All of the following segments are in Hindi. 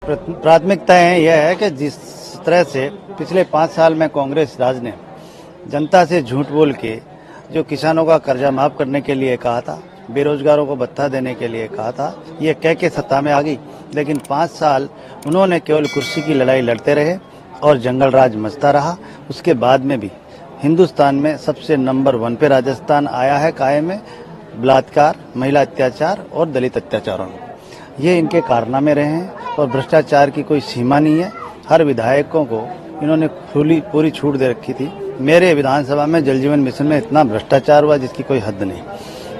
प्राथमिकताएं यह है कि जिस तरह से पिछले 5 साल में कांग्रेस राज ने जनता से झूठ बोल के जो किसानों का कर्जा माफ करने के लिए कहा था, बेरोजगारों को भत्ता देने के लिए कहा था, ये कह के सत्ता में आ गई। लेकिन 5 साल उन्होंने केवल कुर्सी की लड़ाई लड़ते रहे और जंगल राज मचता रहा। उसके बाद में भी हिंदुस्तान में सबसे नंबर 1 पे राजस्थान आया है कायम में बलात्कार, महिला अत्याचार और दलित अत्याचारों में। ये इनके कारनामे रहे हैं और भ्रष्टाचार की कोई सीमा नहीं है। हर विधायकों को इन्होंने पूरी छूट दे रखी थी। मेरे विधानसभा में जल जीवन मिशन में इतना भ्रष्टाचार हुआ जिसकी कोई हद नहीं।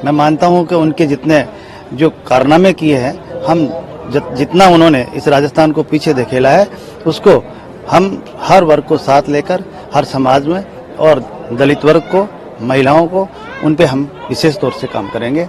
मैं मानता हूं कि उनके जितने जो कारनामे किए हैं, हम जितना उन्होंने इस राजस्थान को पीछे धकेला है, उसको हम हर वर्ग को साथ लेकर हर समाज में और दलित वर्ग को, महिलाओं को, उन पे हम विशेष तौर से काम करेंगे।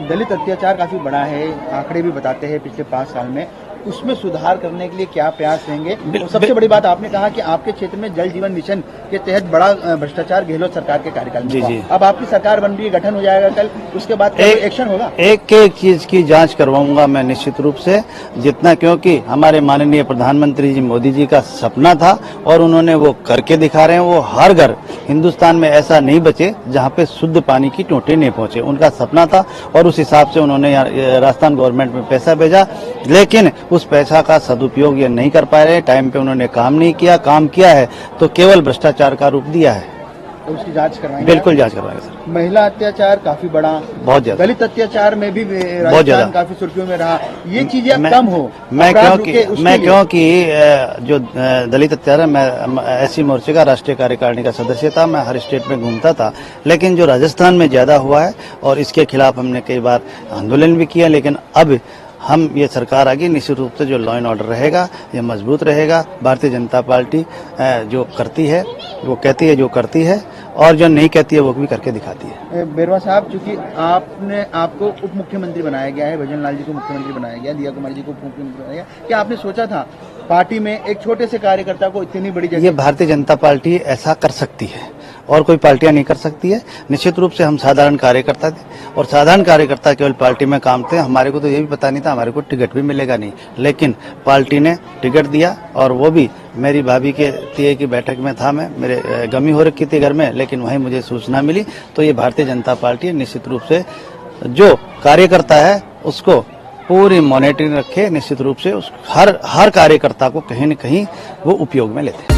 दलित अत्याचार काफी बड़ा है, आंकड़े भी बताते हैं पिछले 5 साल में। उसमें सुधार करने के लिए क्या प्रयास रहेंगे? और सबसे बड़ी बात, आपने कहा कि आपके क्षेत्र में जल जीवन मिशन के तहत बड़ा भ्रष्टाचार गहलोत सरकार के कार्यकाल में हुआ। अब आपकी सरकार बन रही है, गठन हो जाएगा कल, उसके बाद एक्शन होगा? एक चीज की जांच करवाऊंगा मैं निश्चित रूप से, जितना, क्योंकि हमारे माननीय प्रधानमंत्री जी मोदी जी का सपना था और उन्होंने वो करके दिखा रहे हैं। वो हर घर हिंदुस्तान में ऐसा नहीं बचे जहाँ पे शुद्ध पानी की टोटी नहीं पहुंचे। उनका सपना था और उस हिसाब से उन्होंने राजस्थान गवर्नमेंट में पैसा भेजा, लेकिन उस पैसा का सदुपयोग ये नहीं कर पा रहे। टाइम पे उन्होंने काम नहीं किया, काम किया है तो केवल भ्रष्टाचार का रूप दिया है। तो उसकी जांच करवाएंगे? बिल्कुल जांच करवाएंगे सर। महिला अत्याचार काफी बड़ा, बहुत ज्यादा। दलित अत्याचार में भी राजस्थान काफी सुर्खियों में रहा। ये चीजें अब कम हो। मैं क्योंकि जो दलित अत्याचार, मैं एससी मोर्चे का राष्ट्रीय कार्यकारिणी का सदस्य था, मैं हर स्टेट में घूमता था, लेकिन जो राजस्थान में ज्यादा हुआ है और इसके खिलाफ हमने कई बार आंदोलन भी किया। लेकिन अब हम ये सरकार आगे निश्चित रूप से जो लॉ एंड ऑर्डर रहेगा ये मजबूत रहेगा। भारतीय जनता पार्टी जो करती है वो कहती है, जो करती है, और जो नहीं कहती है वो भी करके दिखाती है। बेरवा साहब, चूंकि आपको उप मुख्यमंत्री बनाया गया है, भजन लाल जी को मुख्यमंत्री बनाया गया, दिया कुमारी जी को उप मुख्यमंत्री बनाया गया, क्या आपने सोचा था पार्टी में एक छोटे से कार्यकर्ता को इतनी बड़ी जगह? ये भारतीय जनता पार्टी ऐसा कर सकती है और कोई पार्टियां नहीं कर सकती है। निश्चित रूप से हम साधारण कार्यकर्ता थे और साधारण कार्यकर्ता केवल पार्टी में काम थे। हमारे को तो ये भी पता नहीं था हमारे को टिकट भी मिलेगा नहीं, लेकिन पार्टी ने टिकट दिया और वो भी मेरी भाभी के तिये की बैठक में था। मैं, मेरे गमी हो रखी थी घर में, लेकिन वहीं मुझे सूचना मिली। तो ये भारतीय जनता पार्टी निश्चित रूप से जो कार्यकर्ता है उसको पूरी मॉनिटरिंग रखे, निश्चित रूप से हर कार्यकर्ता को कहीं न कहीं वो उपयोग में लेते हैं।